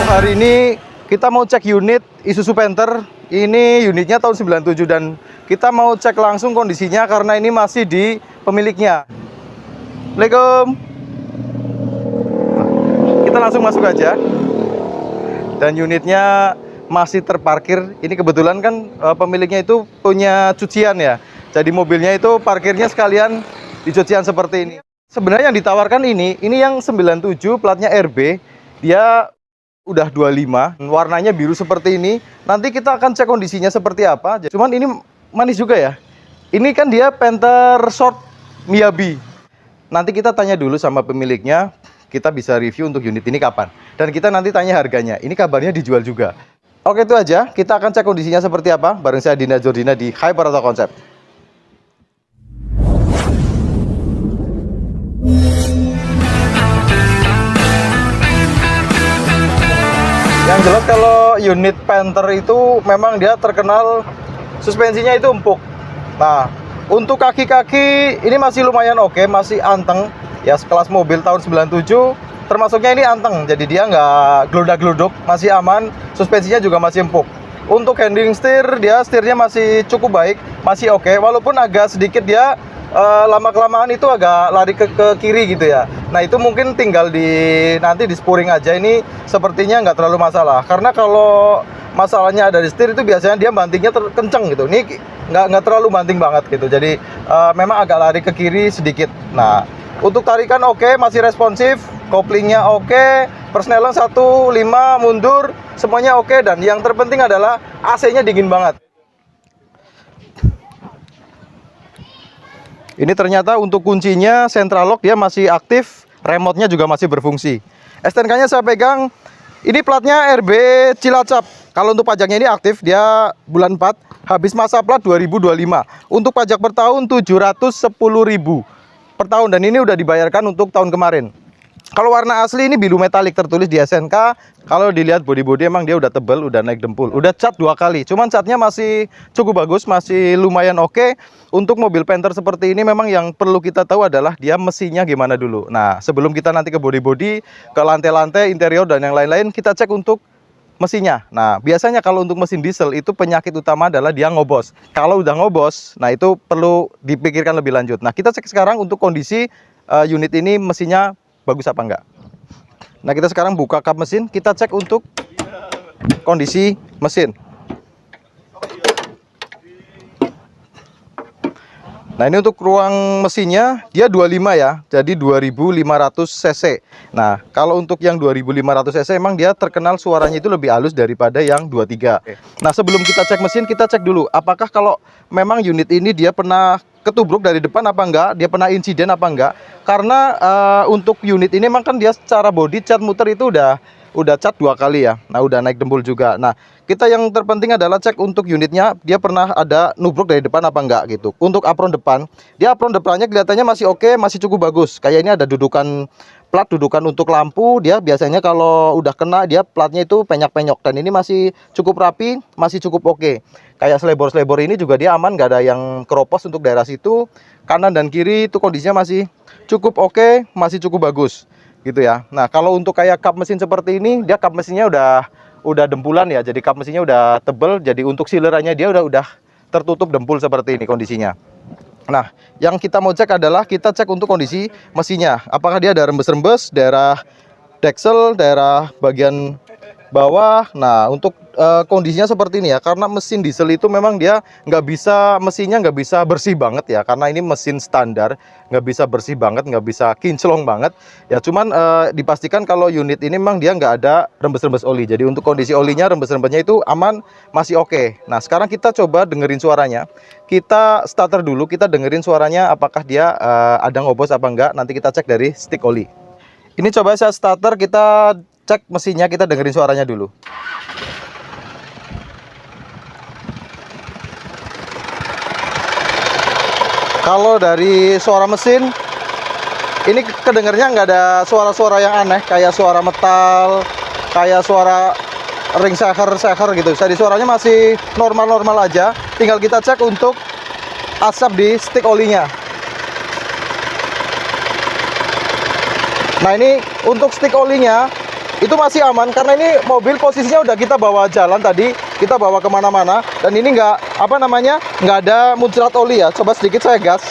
Untuk hari ini kita mau cek unit Isuzu Panther. Ini unitnya tahun 97 dan kita mau cek langsung kondisinya karena ini masih di pemiliknya. Assalamualaikum. Kita langsung masuk aja. Dan unitnya masih terparkir. Ini kebetulan kan pemiliknya itu punya cucian ya. Jadi mobilnya itu parkirnya sekalian di cucian seperti ini. Sebenarnya yang ditawarkan ini yang 97 platnya RB. Dia udah 25, warnanya biru seperti ini. Nanti kita akan cek kondisinya seperti apa. Cuman ini manis juga ya. Ini kan dia Panther Short Miyabi. Nanti kita tanya dulu sama pemiliknya, kita bisa review untuk unit ini kapan. Dan kita nanti tanya harganya. Ini kabarnya dijual juga. Oke, itu aja. Kita akan cek kondisinya seperti apa. Bareng saya Dina Jordina di Hyper Auto Concept. Yang jelas kalau unit Panther itu memang dia terkenal suspensinya itu empuk. Nah, untuk kaki-kaki ini masih lumayan oke, masih anteng. Ya sekelas mobil tahun 97, termasuknya ini anteng. Jadi dia nggak geludak-geluduk, masih aman. Suspensinya juga masih empuk. Untuk handling setir, dia setirnya masih cukup baik, masih oke. Walaupun agak sedikit dia lama-kelamaan itu agak lari ke kiri gitu ya. Nah itu mungkin tinggal nanti di spooring aja. Ini sepertinya nggak terlalu masalah. Karena kalau masalahnya ada di setir itu biasanya dia bantingnya kenceng gitu. Ini nggak terlalu banting banget gitu. Jadi memang agak lari ke kiri sedikit. Nah untuk tarikan oke, masih responsif. Koplingnya oke. Persneling 1.5 mundur. Semuanya oke. Dan yang terpenting adalah AC-nya dingin banget. Ini ternyata untuk kuncinya central lock dia masih aktif, remote-nya juga masih berfungsi. STNK-nya saya pegang, ini platnya RB Cilacap. Kalau untuk pajaknya ini aktif, dia bulan 4, habis masa plat 2025. Untuk pajak per tahun 710.000 per tahun dan ini udah dibayarkan untuk tahun kemarin. Kalau warna asli ini biru metalik tertulis di SNK. Kalau dilihat body-body emang dia udah tebel, udah naik dempul. Udah cat 2 kali. Cuman catnya masih cukup bagus, masih lumayan oke. Untuk mobil Panther seperti ini memang yang perlu kita tahu adalah dia mesinnya gimana dulu. Nah, sebelum kita nanti ke body-body, ke lantai-lantai, interior dan yang lain-lain, kita cek untuk mesinnya. Nah, biasanya kalau untuk mesin diesel itu penyakit utama adalah dia ngobos. Kalau udah ngobos, nah itu perlu dipikirkan lebih lanjut. Nah, kita cek sekarang untuk kondisi unit ini mesinnya bagus apa enggak. Nah kita sekarang buka kap mesin, kita cek untuk kondisi mesin. Nah ini untuk ruang mesinnya dia 25 ya, jadi 2500 cc. Nah kalau untuk yang 2500 cc emang dia terkenal suaranya itu lebih halus daripada yang 23. Nah sebelum kita cek mesin, kita cek dulu apakah kalau memang unit ini dia pernah ketubruk dari depan apa enggak, dia pernah insiden apa enggak. Karena untuk unit ini memang kan dia secara body cat muter itu udah cat 2 kali ya. Nah udah naik dempul juga. Nah kita yang terpenting adalah cek untuk unitnya dia pernah ada nubruk dari depan apa enggak gitu. Untuk apron depan, dia apron depannya kelihatannya masih oke, masih cukup bagus. Kayak ini ada dudukan plat, dudukan untuk lampu. Dia biasanya kalau udah kena dia platnya itu penyok-penyok. Dan ini masih cukup rapi, masih cukup oke. Kayak selebor-selebor ini juga dia aman, nggak ada yang keropos untuk daerah situ. Kanan dan kiri itu kondisinya masih cukup oke, masih cukup bagus gitu ya. Nah kalau untuk kayak kap mesin seperti ini, dia kap mesinnya udah dempulan ya. Jadi kap mesinnya udah tebel. Jadi untuk silerannya dia udah tertutup dempul seperti ini kondisinya. Nah yang kita mau cek adalah kita cek untuk kondisi mesinnya. Apakah dia ada rembes-rembes daerah deksel, daerah bagian bawah. Nah untuk kondisinya seperti ini ya, karena mesin diesel itu memang dia mesinnya nggak bisa bersih banget ya, karena ini mesin standar, nggak bisa bersih banget, nggak bisa kinclong banget ya. Cuman dipastikan kalau unit ini memang dia nggak ada rembes-rembes oli. Jadi untuk kondisi olinya, rembes-rembesnya itu aman, masih oke. Nah sekarang kita coba dengerin suaranya. Kita starter dulu, kita dengerin suaranya apakah dia ada ngobos apa enggak. Nanti kita cek dari stick oli. Ini coba saya starter, kita cek mesinnya, kita dengerin suaranya dulu. Kalau dari suara mesin ini kedengarnya nggak ada suara-suara yang aneh kayak suara metal, kayak suara ring shaker gitu. Jadi suaranya masih normal-normal aja. Tinggal kita cek untuk asap di stick olinya. Nah ini untuk stick olinya itu masih aman karena ini mobil posisinya udah kita bawa jalan tadi, kita bawa kemana-mana, dan ini nggak ada muncrat oli ya. Coba sedikit saya gas.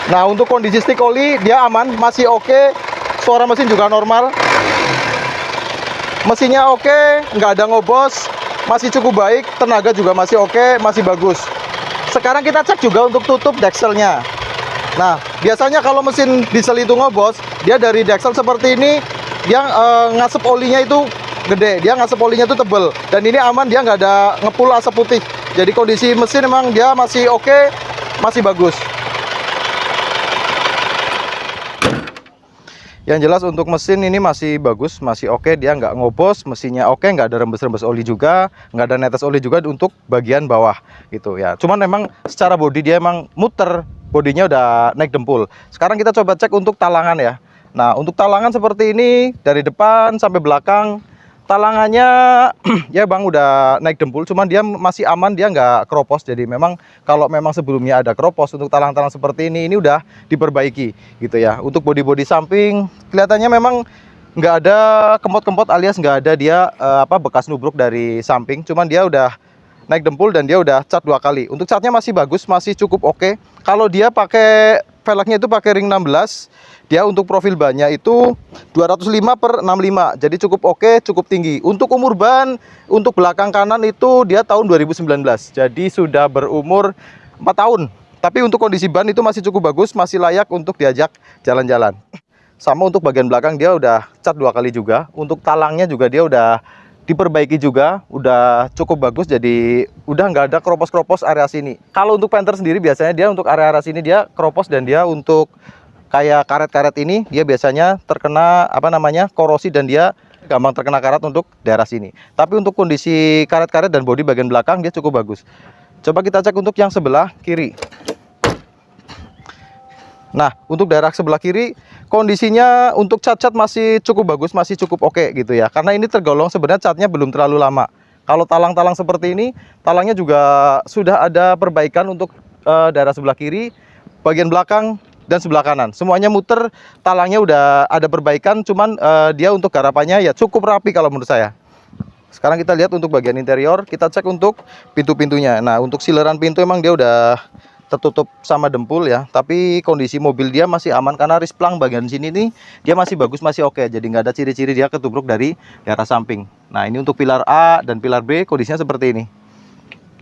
Nah, untuk kondisi stik oli dia aman, masih oke. Suara mesin juga normal. Mesinnya oke, nggak ada ngobos, masih cukup baik. Tenaga juga masih oke, masih bagus. Sekarang kita cek juga untuk tutup dekselnya. Nah, biasanya kalau mesin diesel itu ngobos, dia dari deksel seperti ini, dia ngasep olinya itu gede, dia ngasep olinya itu tebel. Dan ini aman, dia nggak ada ngepul asap putih. Jadi kondisi mesin emang dia masih oke, masih bagus. Yang jelas untuk mesin ini masih bagus, masih oke, dia nggak ngobos, mesinnya oke, nggak ada rembes-rembes oli juga, nggak ada netes oli juga untuk bagian bawah gitu ya. Cuman memang secara bodi dia emang muter, bodinya udah naik dempul. Sekarang kita coba cek untuk talangan ya. Nah, untuk talangan seperti ini dari depan sampai belakang, talangannya ya bang udah naik dempul, cuman dia masih aman, dia nggak keropos. Jadi memang kalau memang sebelumnya ada keropos, untuk talang-talang seperti ini udah diperbaiki gitu ya. Untuk bodi-bodi samping kelihatannya memang nggak ada kempot-kempot, alias nggak ada dia bekas nubruk dari samping, cuman dia udah naik dempul dan dia udah cat 2 kali. Untuk catnya masih bagus, masih cukup oke. Kalau dia pakai velgnya itu pakai ring 16, dia untuk profil bannya itu 205/65, jadi cukup oke, cukup tinggi. Untuk umur ban, untuk belakang kanan itu dia tahun 2019, jadi sudah berumur 4 tahun. Tapi untuk kondisi ban itu masih cukup bagus, masih layak untuk diajak jalan-jalan. Sama untuk bagian belakang dia udah cat 2 kali juga. Untuk talangnya juga dia udah diperbaiki juga, udah cukup bagus, jadi udah nggak ada keropos-keropos area sini. Kalau untuk Panther sendiri biasanya dia untuk area-area sini dia keropos, dan dia untuk kayak karet-karet ini dia biasanya terkena korosi, dan dia gampang terkena karat untuk daerah sini. Tapi untuk kondisi karet-karet dan bodi bagian belakang dia cukup bagus. Coba kita cek untuk yang sebelah kiri. Nah, untuk daerah sebelah kiri kondisinya untuk cat-cat masih cukup bagus, masih cukup oke gitu ya. Karena ini tergolong sebenarnya catnya belum terlalu lama. Kalau talang-talang seperti ini, talangnya juga sudah ada perbaikan untuk daerah sebelah kiri, bagian belakang dan sebelah kanan. Semuanya muter, talangnya udah ada perbaikan, cuman dia untuk garapannya ya cukup rapi kalau menurut saya. Sekarang kita lihat untuk bagian interior, kita cek untuk pintu-pintunya. Nah, untuk sileran pintu emang dia udah tertutup sama dempul ya, tapi kondisi mobil dia masih aman karena risplang bagian sini nih dia masih bagus, masih oke. Jadi nggak ada ciri-ciri dia ketubruk dari daerah samping. Nah, ini untuk pilar A dan pilar B kondisinya seperti ini.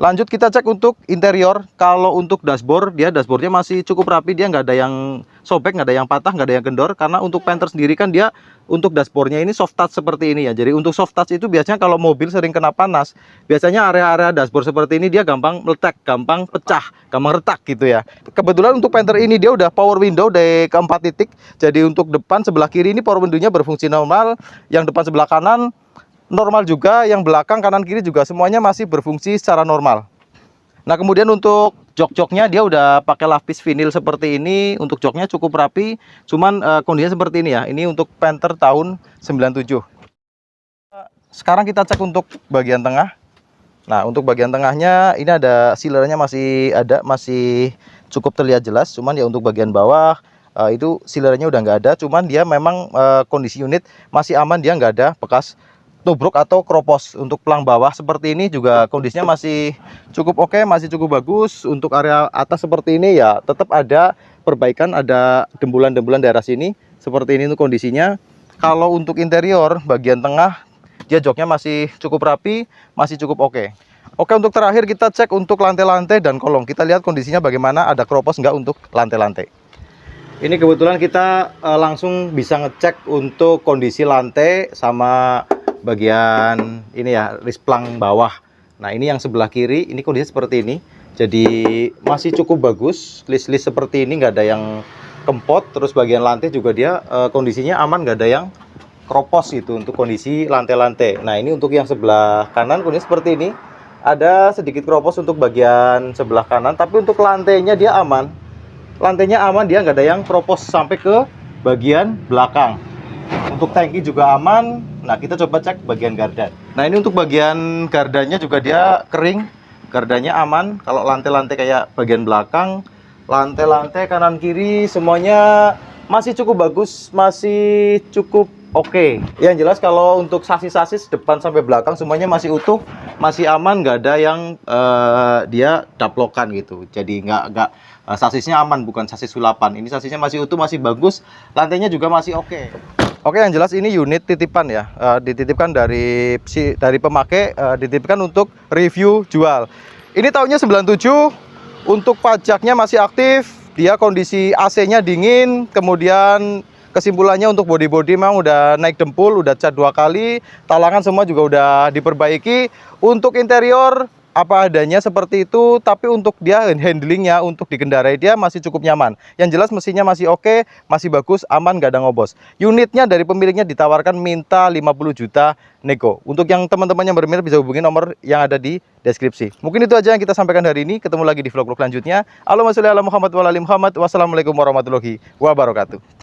Lanjut kita cek untuk interior. Kalau untuk dashboard, dia dashboardnya masih cukup rapi, dia nggak ada yang sobek, nggak ada yang patah, nggak ada yang kendor. Karena untuk Panther sendiri kan dia untuk dashboardnya ini soft touch seperti ini ya. Jadi untuk soft touch itu biasanya kalau mobil sering kena panas, biasanya area-area dashboard seperti ini dia gampang meletak, gampang pecah, gampang retak gitu ya. Kebetulan untuk Panther ini dia udah power window dari keempat titik. Jadi untuk depan sebelah kiri ini power window-nya berfungsi normal, yang depan sebelah kanan normal juga, yang belakang kanan kiri juga semuanya masih berfungsi secara normal. Nah, kemudian untuk jok-joknya dia udah pakai lapis vinil seperti ini. Untuk joknya cukup rapi, cuman kondisinya seperti ini ya. Ini untuk Panther tahun 97. Sekarang kita cek untuk bagian tengah. Nah, untuk bagian tengahnya ini ada silernya, masih cukup terlihat jelas. Cuman ya untuk bagian bawah itu silernya udah nggak ada. Cuman dia memang kondisi unit masih aman, dia nggak ada bekas nubruk atau keropos. Untuk pelang bawah seperti ini juga kondisinya masih cukup oke, masih cukup bagus. Untuk area atas seperti ini ya tetap ada perbaikan, ada dembulan-dembulan daerah sini seperti ini untuk kondisinya. Kalau untuk interior bagian tengah dia joknya masih cukup rapi, masih cukup oke. Oke, untuk terakhir kita cek untuk lantai-lantai dan kolong. Kita lihat kondisinya bagaimana, ada keropos nggak untuk lantai-lantai. Ini kebetulan kita langsung bisa ngecek untuk kondisi lantai sama bagian ini ya, risplang bawah. Nah, ini yang sebelah kiri ini kondisi seperti ini, jadi masih cukup bagus, list-list seperti ini, nggak ada yang kempot. Terus bagian lantai juga dia kondisinya aman, nggak ada yang keropos gitu untuk kondisi lantai-lantai. Nah, ini untuk yang sebelah kanan kondisi seperti ini, ada sedikit keropos untuk bagian sebelah kanan, tapi untuk lantainya dia aman. Lantainya aman, dia nggak ada yang keropos sampai ke bagian belakang. Untuk tangki juga aman. Nah, kita coba cek bagian gardan. Nah, ini untuk bagian gardanya juga dia kering, gardanya aman. Kalau lantai-lantai kayak bagian belakang, lantai-lantai kanan kiri semuanya masih cukup bagus, masih cukup oke. Yang jelas kalau untuk sasis-sasis depan sampai belakang semuanya masih utuh, masih aman, nggak ada yang dia daplokan gitu. Jadi nggak sasisnya aman, bukan sasis sulapan. Ini sasisnya masih utuh, masih bagus, lantainya juga masih oke. Oke, yang jelas ini unit titipan ya, dititipkan dari pemakai, dititipkan untuk review jual. Ini tahunnya 97, untuk pajaknya masih aktif. Dia kondisi AC-nya dingin, kemudian kesimpulannya untuk body-body memang udah naik dempul, udah cat 2 kali, talangan semua juga udah diperbaiki. Untuk interior apa adanya seperti itu, tapi untuk dia handlingnya, untuk dikendarai dia masih cukup nyaman. Yang jelas mesinnya masih oke, masih bagus, aman, gak ada ngobos. Unitnya dari pemiliknya ditawarkan minta 50 juta nego. Untuk yang teman-teman yang berminat bisa hubungi nomor yang ada di deskripsi. Mungkin itu aja yang kita sampaikan hari ini. Ketemu lagi di vlog-vlog selanjutnya. Allahumma sholli ala Muhammad wa ala ali Muhammad. Wassalamualaikum warahmatullahi wabarakatuh.